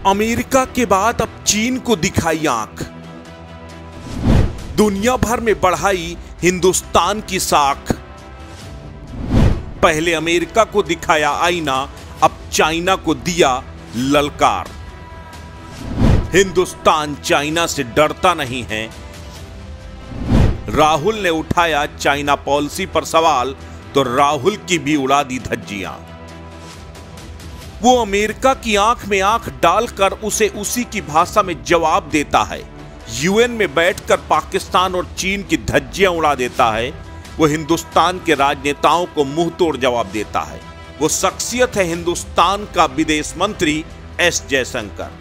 America के बाद अब चीन को दिखाई आंख। दुनिया भर में बढ़ाई हिंदुस्तान की साख। पहले अमेरिका को दिखाया आईना, अब चाइना को दिया ललकार। हिंदुस्तान चाइना से डरता नहीं है। राहुल ने उठाया चाइना पॉलिसी पर सवाल तो राहुल की भी उड़ा दी धज्जियां। वो अमेरिका की आंख में आंख डालकर उसे उसी की भाषा में जवाब देता है। यूएन में बैठकर पाकिस्तान और चीन की धज्जियां उड़ा देता है। वो हिंदुस्तान के राजनेताओं को मुंह तोड़ जवाब देता है। वो शख्सियत है हिंदुस्तान का विदेश मंत्री एस जयशंकर।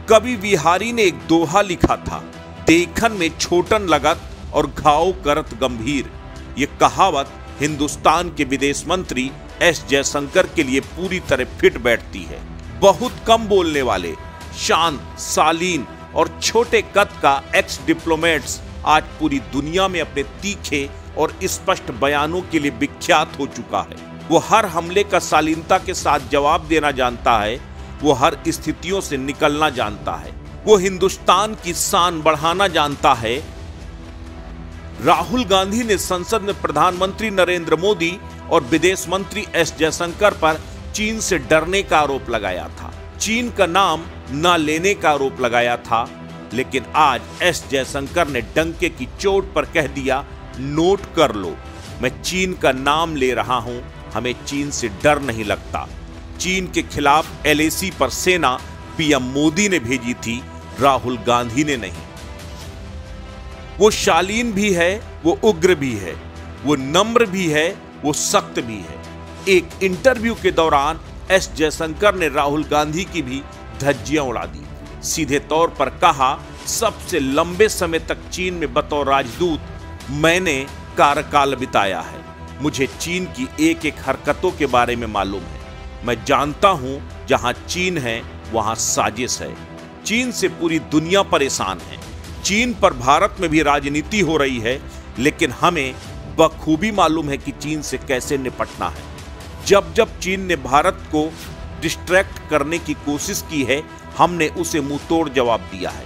कवि विहारी ने एक दोहा लिखा था, देखन में छोटन लगत और घाव करत गंभीर। ये कहावत हिंदुस्तान के विदेश मंत्री एस जयशंकर के लिए पूरी तरह फिट बैठती है। बहुत कम बोलने वाले, शांत, शालीन और छोटे कद का एक्स डिप्लोमेट्स आज पूरी दुनिया में अपने तीखे और स्पष्ट बयानों के लिए विख्यात हो चुका है। वो हर हमले का शालीनता के साथ जवाब देना जानता है। वो हर स्थितियों से निकलना जानता है। वो हिंदुस्तान की शान बढ़ाना जानता है। राहुल गांधी ने संसद में प्रधानमंत्री नरेंद्र मोदी और विदेश मंत्री एस जयशंकर पर चीन से डरने का आरोप लगाया था, चीन का नाम न लेने का आरोप लगाया था। लेकिन आज एस जयशंकर ने डंके की चोट पर कह दिया, नोट कर लो, मैं चीन का नाम ले रहा हूं, हमें चीन से डर नहीं लगता। चीन के खिलाफ एलएसी पर सेना पीएम मोदी ने भेजी थी, राहुल गांधी ने नहीं। वो शालीन भी है, वो उग्र भी है, वो नम्र भी है, वो सख्त भी है। एक इंटरव्यू के दौरान एस जयशंकर ने राहुल गांधी की भी धज्जियां उड़ा दी। सीधे तौर पर कहा, सबसे लंबे समय तक चीन में बतौर राजदूत मैंने कार्यकाल बिताया है। मुझे चीन की एक एक हरकतों के बारे में मालूम है। मैं जानता हूं जहां चीन है वहां साजिश है। चीन से पूरी दुनिया परेशान है। चीन पर भारत में भी राजनीति हो रही है, लेकिन हमें बखूबी मालूम है कि चीन से कैसे निपटना है। जब जब चीन ने भारत को डिस्ट्रैक्ट करने की कोशिश की है, हमने उसे मुंह तोड़ जवाब दिया है।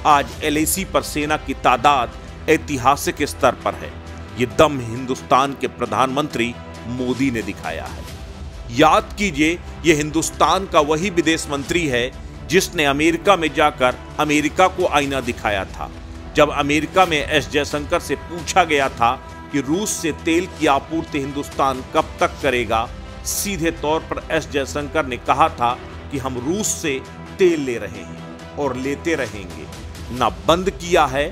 आज एलएसी पर सेना की तादाद ऐतिहासिक स्तर पर है। ये दम हिंदुस्तान के प्रधानमंत्री मोदी ने दिखाया है। याद कीजिए, ये हिंदुस्तान का वही विदेश मंत्री है जिसने अमेरिका में जाकर अमेरिका को आईना दिखाया था। जब अमेरिका में एस जयशंकर से पूछा गया था कि रूस से तेल की आपूर्ति हिंदुस्तान कब तक करेगा, सीधे तौर पर एस जयशंकर ने कहा था कि हम रूस से तेल ले रहे हैं और लेते रहेंगे, ना बंद किया है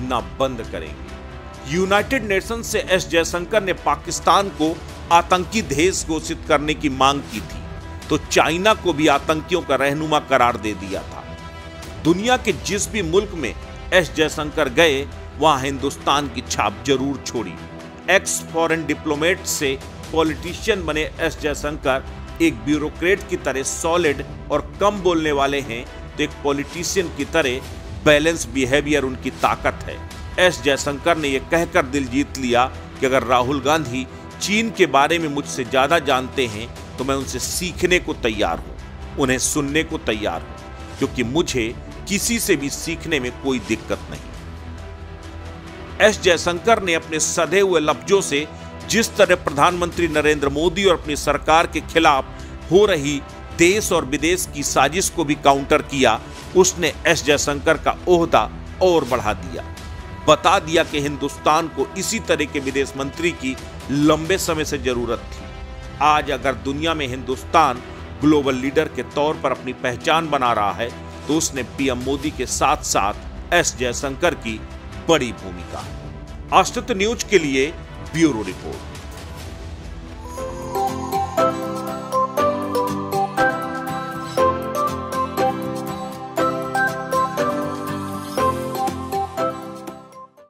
ना बंद करेंगे। यूनाइटेड नेशन से एस जयशंकर ने पाकिस्तान को आतंकी देश घोषित करने की मांग की थी, तो चाइना को भी आतंकियों का रहनुमा करार दे दिया था। दुनिया के जिस भी मुल्क में एस जयशंकर गए, वहां हिंदुस्तान की छाप जरूर छोड़ी। एक्स फॉरेन डिप्लोमेट से पॉलिटिशियन बने एस जयशंकर एक ब्यूरोक्रेट की तरह सॉलिड और कम बोलने वाले हैं, तो एक पॉलिटिशियन की तरह बैलेंस बिहेवियर उनकी ताकत है। एस जयशंकर ने यह कहकर दिल जीत लिया कि अगर राहुल गांधी चीन के बारे में मुझसे ज्यादा जानते हैं तो मैं उनसे सीखने को तैयार हूं, उन्हें सुनने को तैयार हूं, क्योंकि मुझे किसी से भी सीखने में कोई दिक्कत नहीं। एस जयशंकर ने अपने सधे हुए लफ्जों से जिस तरह प्रधानमंत्री नरेंद्र मोदी और अपनी सरकार के खिलाफ हो रही देश और विदेश की साजिश को भी काउंटर किया, उसने एस जयशंकर का ओहदा और बढ़ा दिया। बता दिया कि हिंदुस्तान को इसी तरह के विदेश मंत्री की लंबे समय से जरूरत थी। आज अगर दुनिया में हिंदुस्तान ग्लोबल लीडर के तौर पर अपनी पहचान बना रहा है, तो उसने पीएम मोदी के साथ साथ एस जयशंकर की बड़ी भूमिका है। अस्तित्व न्यूज के लिए ब्यूरो रिपोर्ट।